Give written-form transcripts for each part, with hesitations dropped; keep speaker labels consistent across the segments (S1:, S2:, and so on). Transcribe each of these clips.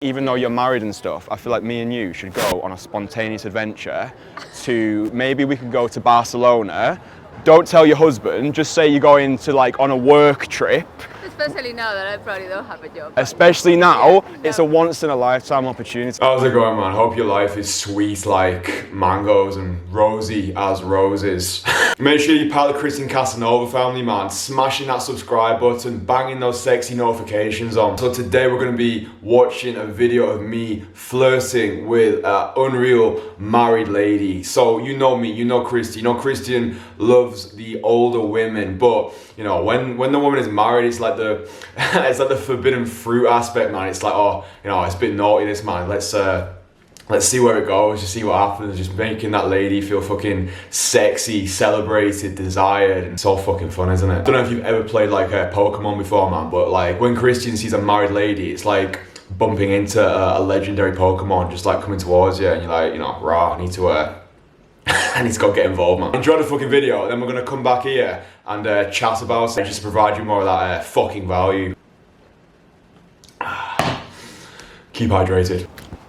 S1: Even though you're married and stuff, I feel like me and you should go on a spontaneous adventure to, maybe we could go to Barcelona. Don't tell your husband, just say you're going to like on a work trip.
S2: Especially now that I probably don't have a job.
S1: Especially now, it's a once in a lifetime opportunity. How's it going, man? Hope your life is sweet like mangoes and rosy as roses. Make sure you part of the Kristian Kasanova family, man. Smashing that subscribe button, banging those sexy notifications on. So today we're going to be watching a video of me flirting with an unreal married lady. So you know me, you know Kristian. You know Kristian loves the older women, but you know when the woman is married, it's like the forbidden fruit aspect, man. It's like, oh, you know, it's a bit naughty, this, man. Let's see where it goes, just see what happens, just making that lady feel fucking sexy, celebrated, desired, and so fucking fun, isn't it? I don't know if you've ever played like Pokemon before, man, but like when Kristian sees a married lady, it's like bumping into a legendary Pokemon just like coming towards you, and you're like, you know, rah, I need to go get involved, man. Enjoy the fucking video, then we're gonna come back here and chat about it, just provide you more of that fucking value. Keep hydrated.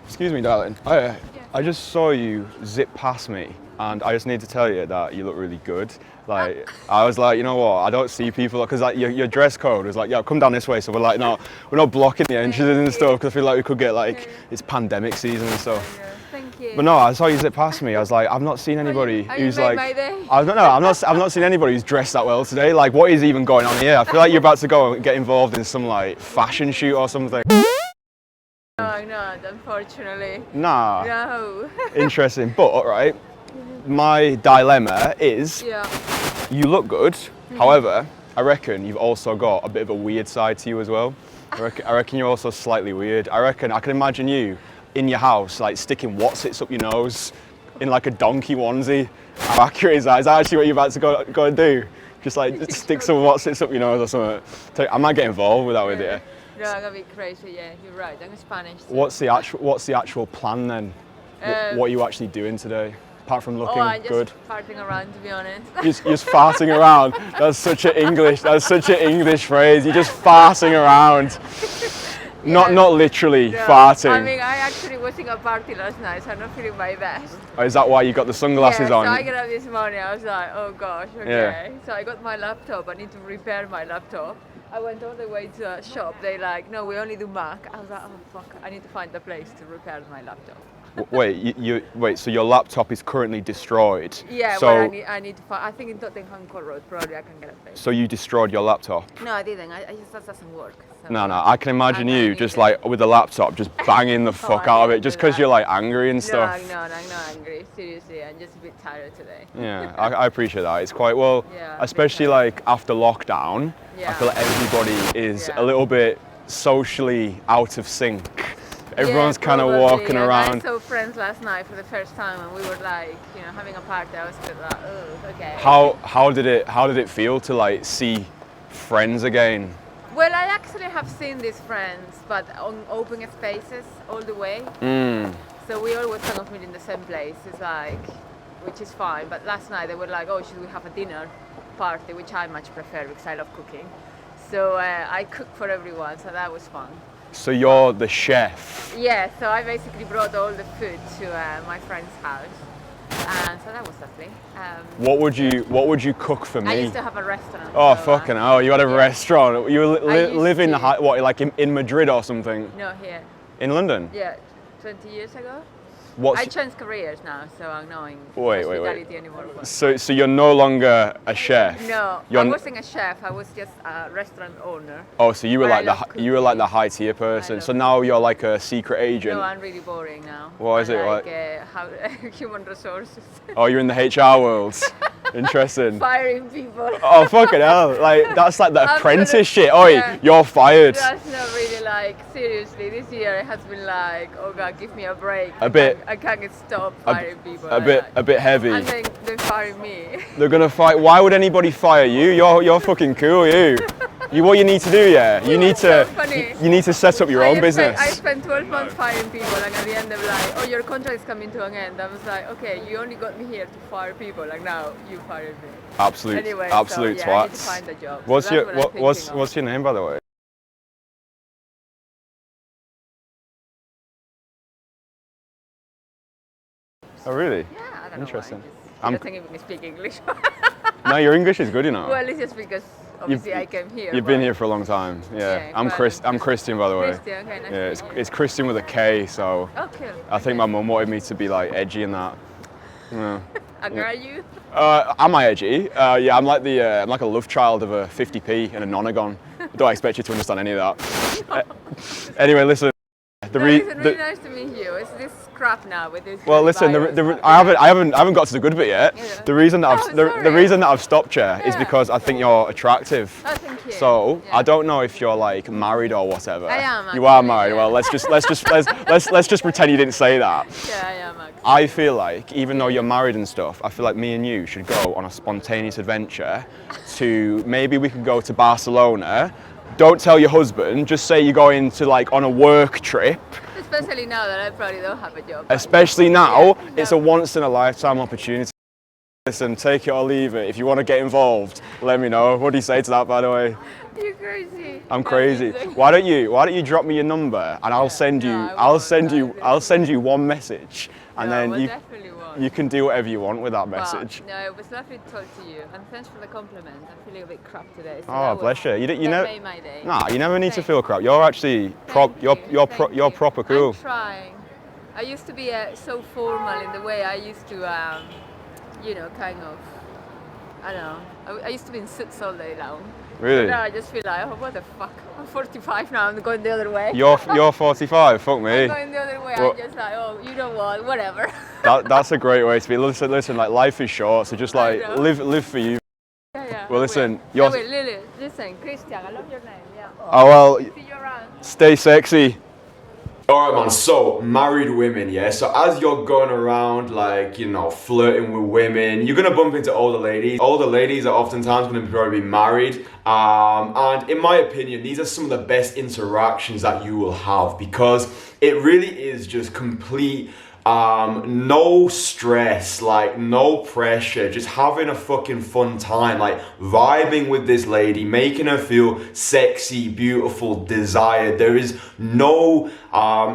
S1: Excuse me, darling. I just saw you zip past me, and I just need to tell you that you look really good. Like, I was like, you know what? I don't see people, because like your dress code was like, yeah, come down this way. So we're like, no, we're not blocking the entrances and stuff, because I feel like we could get like, it's pandemic season and stuff.
S2: Thank you.
S1: But no, I saw you zip past me. I was like, I've not seen anybody who's
S2: made
S1: like,
S2: my day?
S1: I've not seen anybody who's dressed that well today. Like, what is even going on here? I feel like you're about to go and get involved in some like fashion shoot or something.
S2: No, I'm not, unfortunately.
S1: Nah.
S2: No.
S1: Interesting, but right, my dilemma is, you look good. However, I reckon you've also got a bit of a weird side to you as well. I reckon you're also slightly weird. I reckon I can imagine you in your house, like sticking Watsits up your nose in like a donkey onesie. How accurate is that? Is that actually what you're about to go and do? Just like stick some Watsits up your nose or something. I might get involved with that with you.
S2: No, I'm gonna be crazy. Yeah, you're right. I'm Spanish. So.
S1: What's the actual plan then? What are you actually doing today? Apart from looking
S2: I'm just
S1: good.
S2: farting around, to be honest.
S1: You're just farting around. That's such an English phrase. You're just farting around. Yeah. Not literally farting.
S2: I mean, I actually was in a party last night, so I'm not feeling my best.
S1: Oh, is that why you got the sunglasses on?
S2: So I got up this morning, I was like, oh gosh, okay. Yeah. So I got my laptop, I need to repair my laptop. I went all the way to a shop, they like, no, we only do Mac. I was like, oh fuck, I need to find a place to repair my laptop.
S1: Wait, so your laptop is currently destroyed?
S2: Yeah, so, well, I need to find, I think in Tottenham Court Road, probably I can get a place.
S1: So you destroyed your laptop?
S2: No, I didn't, that doesn't work. So
S1: no, I can imagine you just like with the laptop, just banging the fuck out of it, just because you're like angry and stuff.
S2: No, I'm not angry, seriously, I'm just a bit tired today.
S1: Yeah, I appreciate that. It's quite, well, especially like after lockdown, I feel like everybody is a little bit socially out of sync. Everyone's kind of walking around.
S2: I saw friends last night for the first time, and we were like, you know, having a party. I was a bit like, oh, okay.
S1: How did it feel to like see friends again?
S2: Well, I actually have seen these friends, but on open spaces all the way. So we always kind of meet in the same place. It's like, which is fine. But last night they were like, oh, should we have a dinner party, which I much prefer because I love cooking. So I cooked for everyone, so that was fun.
S1: So you're the chef?
S2: Yeah, so I basically brought all the food to my friend's house, and so that was lovely.
S1: What would you cook for me?
S2: I used to have a restaurant.
S1: Oh, so, fucking hell, you had a restaurant. You live in what, like in Madrid or something?
S2: No, here.
S1: In London?
S2: Yeah, 20 years ago. I changed careers now, so I'm not in hospitality anymore.
S1: So you're no longer a chef?
S2: No, I wasn't a chef. I was just a restaurant owner.
S1: Oh, so you were like the high tier person. So now you're like a secret agent.
S2: No, I'm really boring now.
S1: What is it like?
S2: Human resources.
S1: Oh, you're in the HR world. Interesting.
S2: Firing people.
S1: Oh, fucking hell! Like that's like the apprentice shit. Oi, you're fired.
S2: That's not really like seriously. This year it has been like, oh god, give me a break.
S1: I
S2: can't stop firing people.
S1: A bit heavy.
S2: And they're firing me.
S1: They're gonna fight. Why would anybody fire you? You're fucking cool, What you need to do, you need to set up your own business.
S2: I spent 12 months firing people, and at the end they're like, oh, your contract is coming to an end. I was like, okay, you only got me here to fire people, like now you fired me.
S1: Absolute
S2: twats. I need to find a job.
S1: What's your name, by the way? Oh, really?
S2: Yeah, I don't
S1: Interesting.
S2: know why. He doesn't even speak English.
S1: No, your English is good, you know.
S2: Well, it's just because obviously I came here.
S1: You've been here for a long time. Yeah. I'm Kristian, by the way.
S2: Kristian, okay, nice
S1: Yeah,
S2: to meet you.
S1: it's Kristian with a K, so
S2: Oh, cool.
S1: I think my mum wanted me to be like edgy and that. Yeah.
S2: And are you?
S1: Am I edgy? Yeah, I'm like I'm like a love child of a 50p and a nonagon. I don't expect you to understand any of that. Anyway, listen.
S2: It's really nice to meet you. It's this crap now with this.
S1: Well, listen. I haven't got to the good bit yet.
S2: Yeah.
S1: The reason that the reason that I've stopped you is because I think you're attractive.
S2: Oh, thank you.
S1: So
S2: Yeah.
S1: I don't know if you're like married or whatever.
S2: I am.
S1: You are
S2: actually,
S1: married.
S2: yeah.
S1: Well, let's just pretend you didn't say that.
S2: Yeah, I am actually.
S1: I feel like even though you're married and stuff, I feel like me and you should go on a spontaneous adventure to maybe we could go to Barcelona. Don't tell your husband, just say you're going to like on a work trip.
S2: Especially now that I probably don't have a job.
S1: Especially now,
S2: Yeah,
S1: it's a once in a lifetime opportunity. Listen, take it or leave it. If you want to get involved, let me know. What do you say to that, by the way?
S2: You're crazy.
S1: I'm crazy. Why don't you drop me your number and I'll send you
S2: No,
S1: I'll send you one message and then you can do whatever you want with that message.
S2: No, it was lovely to talk to you, and thanks for the compliment. I'm feeling a bit crap today. So
S1: Oh, bless you. You
S2: that
S1: know.
S2: made my day.
S1: Nah, you never need to
S2: Thank
S1: feel crap. You're actually you're proper cool.
S2: I'm trying. I used to be so formal in the way I used to, you know, kind of. I don't know. I used to be in suits all day long.
S1: Really?
S2: Now I just feel like, oh, what the fuck? I'm 45 now. I'm going the other way.
S1: You're 45. Fuck me.
S2: I'm going the other way.
S1: Well,
S2: I'm just like, oh, you know what? Whatever.
S1: That's a great way to be. Listen. Like life is short, so just like live for you.
S2: Yeah.
S1: Well, listen.
S2: Lily, listen, Kristian, I love your name. Yeah.
S1: Oh well.
S2: See you around.
S1: Stay sexy. Alright man, so married women, yeah? So as you're going around like, you know, flirting with women, you're gonna bump into older ladies. Older ladies are oftentimes gonna probably be married. And in my opinion, these are some of the best interactions that you will have because it really is just complete no stress, like no pressure, just having a fucking fun time, like vibing with this lady, making her feel sexy, beautiful, desired. There is no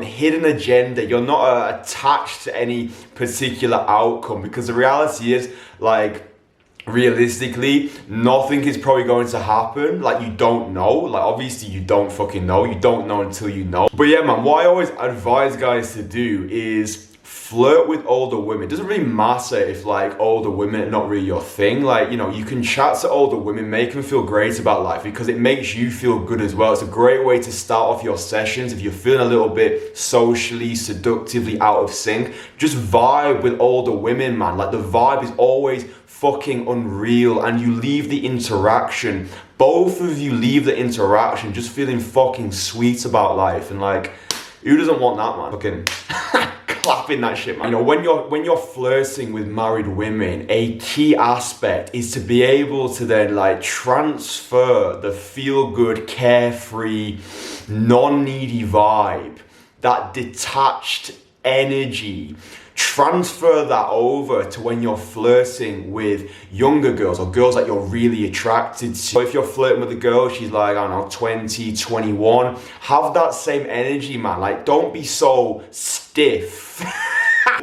S1: hidden agenda. You're not attached to any particular outcome because the reality is like realistically nothing is probably going to happen. Like you don't know, like obviously you don't fucking know, you don't know until you know. But yeah man, what I always advise guys to do is flirt with older women. It doesn't really matter if like older women are not really your thing. Like, you know, you can chat to older women, make them feel great about life because it makes you feel good as well. It's a great way to start off your sessions if you're feeling a little bit socially, seductively out of sync. Just vibe with older women, man. Like the vibe is always fucking unreal and you leave the interaction. Both of you leave the interaction just feeling fucking sweet about life and like, who doesn't want that, man? Fucking clapping that shit, man. You know, when you're flirting with married women, a key aspect is to be able to then like transfer the feel-good, carefree, non-needy vibe, that detached energy. Transfer that over to when you're flirting with younger girls or girls that you're really attracted to. So if you're flirting with a girl, she's like, I don't know, 20, 21, have that same energy, man. Like, don't be so stiff.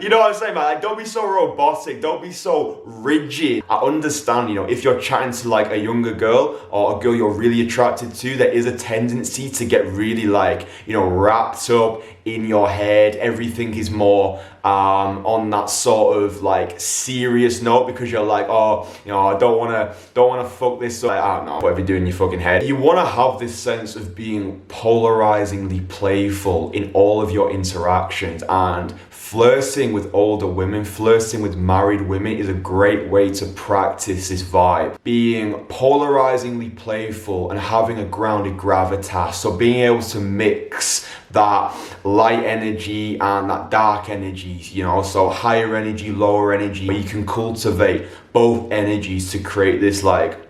S1: You know what I'm saying, man? Like, don't be so robotic. Don't be so rigid. I understand, you know, if you're chatting to like a younger girl or a girl you're really attracted to, there is a tendency to get really like, you know, wrapped up in your head. Everything is more on that sort of like serious note because you're like, oh, you know, I don't wanna fuck this up. Like, I don't know, whatever you do in your fucking head. You wanna have this sense of being polarizingly playful in all of your interactions, and flirting with older women, flirting with married women is a great way to practice this vibe. Being polarizingly playful and having a grounded gravitas. So being able to mix that light energy and that dark energies, you know, so higher energy, lower energy, where you can cultivate both energies to create this like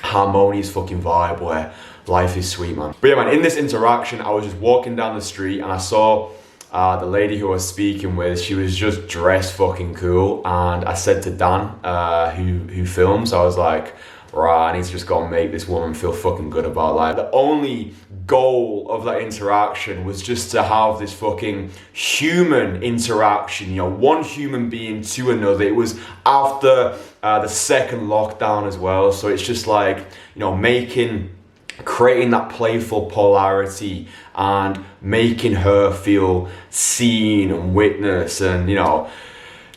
S1: harmonious fucking vibe where life is sweet, man. But yeah, man, in this interaction, I was just walking down the street and I saw the lady who I was speaking with. She was just dressed fucking cool, and I said to Dan, who films, I was like, right, I need to just go and make this woman feel fucking good about life. The only goal of that interaction was just to have this fucking human interaction, you know, one human being to another. It was after the second lockdown as well, so it's just like, you know, creating that playful polarity and making her feel seen and witnessed, and, you know,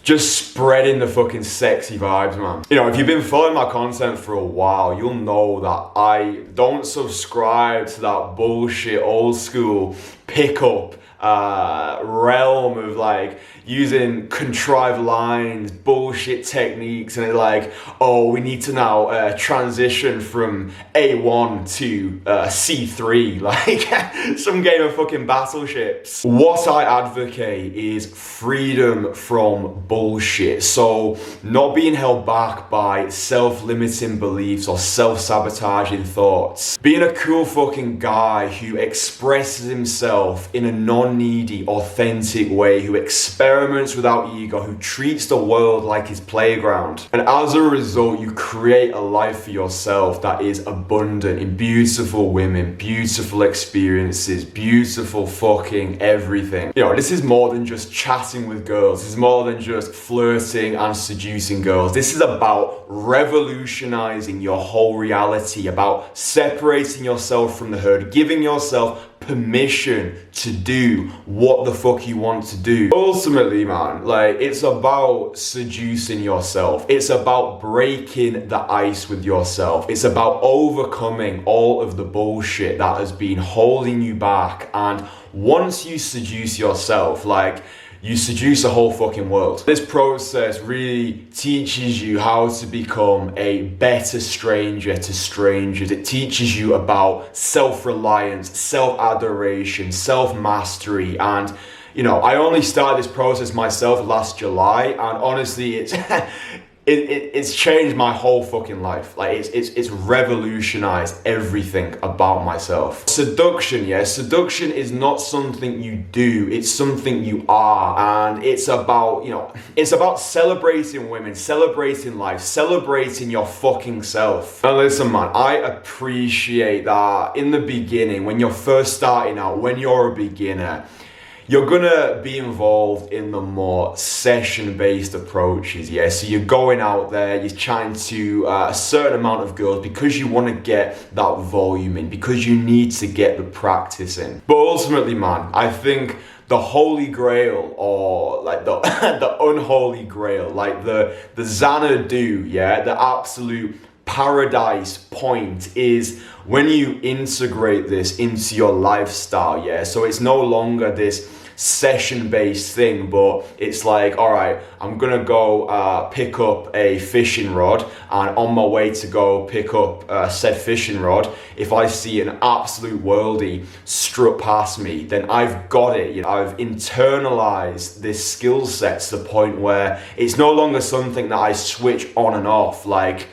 S1: just spreading the fucking sexy vibes, man. You know, if you've been following my content for a while, you'll know that I don't subscribe to that bullshit old school pickup realm of like using contrived lines, bullshit techniques, and it's like, oh, we need to now transition from A1 to C3, like some game of fucking battleships. What I advocate is freedom from bullshit. So not being held back by self-limiting beliefs or self-sabotaging thoughts. Being a cool fucking guy who expresses himself in a non-needy, authentic way, who experiments without ego, who treats the world like his playground. And as a result, you create a life for yourself that is abundant in beautiful women, beautiful experiences, beautiful fucking everything. You know, this is more than just chatting with girls. This is more than just flirting and seducing girls. This is about revolutionizing your whole reality, about separating yourself from the herd, giving yourself permission to do what the fuck you want to do. Ultimately, man, like, it's about seducing yourself. It's about breaking the ice with yourself. It's about overcoming all of the bullshit that has been holding you back. And once you seduce yourself, like, you seduce the whole fucking world. This process really teaches you how to become a better stranger to strangers. It teaches you about self-reliance, self-adoration, self-mastery. And, you know, I only started this process myself last July, and honestly, it's changed my whole fucking life. Like, it's revolutionized everything about myself. Seduction, yes, seduction is not something you do, it's something you are. And it's about, you know, it's about celebrating women, celebrating life, celebrating your fucking self. And listen, man, I appreciate that in the beginning, when you're first starting out, when you're a beginner, you're gonna be involved in the more session-based approaches, yeah? So you're going out there, you're chatting to a certain amount of girls because you wanna get that volume in, because you need to get the practice in. But ultimately, man, I think the holy grail, or like the, the unholy grail, like the Xanadu, yeah? The absolute paradise point is when you integrate this into your lifestyle, yeah? So it's no longer this session-based thing, but it's like, all right, I'm gonna go pick up a fishing rod, and on my way to go pick up said fishing rod, if I see an absolute worldie strut past me, then I've got it. You know, I've internalized this skill set to the point where it's no longer something that I switch on and off. Like,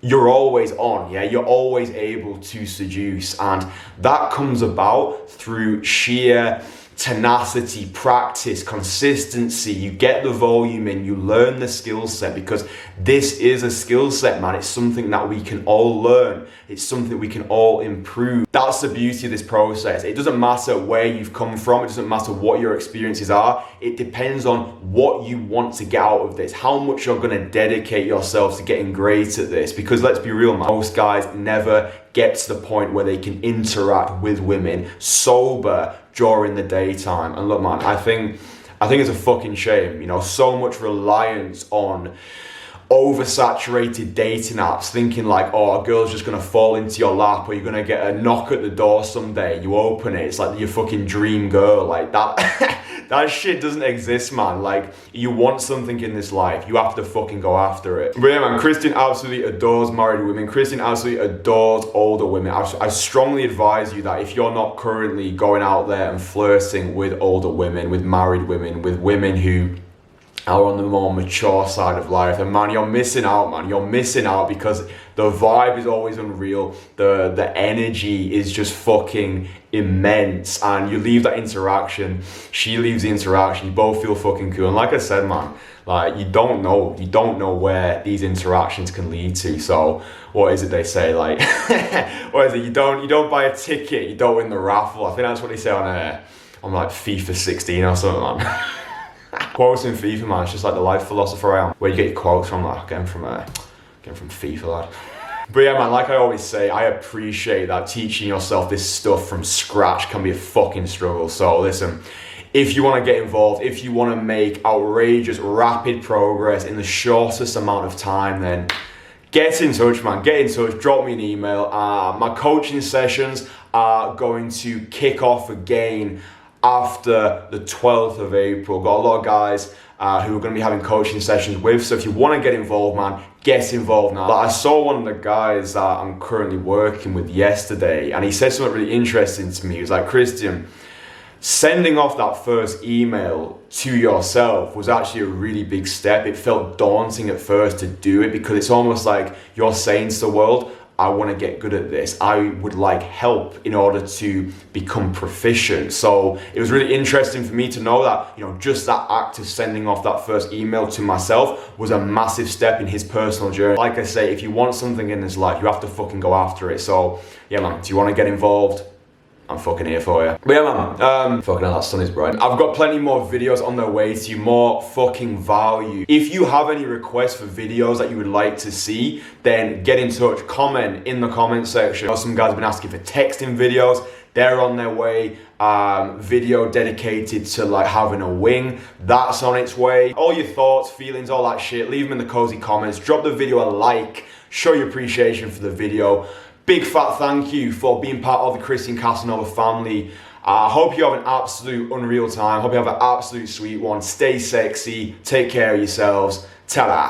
S1: you're always on, yeah? You're always able to seduce, and that comes about through sheer tenacity, practice, consistency. You get the volume in, you learn the skill set, because this is a skill set, man. It's something that we can all learn. It's something we can all improve. That's the beauty of this process. It doesn't matter where you've come from. It doesn't matter what your experiences are. It depends on what you want to get out of this, how much you're going to dedicate yourself to getting great at this. Because let's be real, man, most guys never get to the point where they can interact with women sober during the daytime. And look, man, I think it's a fucking shame, you know, so much reliance on oversaturated dating apps, thinking like, oh, a girl's just gonna fall into your lap, or you're gonna get a knock at the door someday, you open it, it's like your fucking dream girl. Like that that shit doesn't exist, man. Like, you want something in this life, you have to fucking go after it. But yeah, man, Kristian absolutely adores married women. Kristian absolutely adores older women. I strongly advise you that if you're not currently going out there and flirting with older women, with married women, with women who are on the more mature side of life, and man, you're missing out, man. You're missing out because the vibe is always unreal. The energy is just fucking immense, and you leave that interaction, she leaves the interaction, you both feel fucking cool. And like I said, man, like you don't know where these interactions can lead to. So what is it they say, like what is it, you don't buy a ticket, you don't win the raffle. I think that's what they say on like FIFA 16 or something, man. Quotes in FIFA, man, it's just like the life philosopher I am. Where you get your quotes from, like, getting from FIFA, lad. But yeah, man, like I always say, I appreciate that teaching yourself this stuff from scratch can be a fucking struggle. So listen, if you want to get involved, if you want to make outrageous, rapid progress in the shortest amount of time, then get in touch, man. Get in touch, drop me an email. My coaching sessions are going to kick off again after the 12th of April. Got a lot of guys who are going to be having coaching sessions with. So if you want to get involved, man, get involved now. But I saw one of the guys that I'm currently working with yesterday, and he said something really interesting to me. He was like, Kristian, sending off that first email to yourself was actually a really big step. It felt daunting at first to do it because it's almost like you're saying to the world, I want to get good at this. I would like help in order to become proficient. So it was really interesting for me to know that, you know, just that act of sending off that first email to myself was a massive step in his personal journey. Like I say, if you want something in this life, you have to fucking go after it. So yeah, man, do you want to get involved? I'm fucking here for you. But yeah, man, fucking hell, that sun is bright. I've got plenty more videos on their way to you, more fucking value. If you have any requests for videos that you would like to see, then get in touch, comment in the comment section. Some guys have been asking for texting videos. They're on their way. Video dedicated to like having a wing, that's on its way. All your thoughts, feelings, all that shit, leave them in the cozy comments. Drop the video a like, show your appreciation for the video. Big fat thank you for being part of the Kristian Kasanova family. I hope you have an absolute unreal time. Hope you have an absolute sweet one. Stay sexy. Take care of yourselves. Ta-da.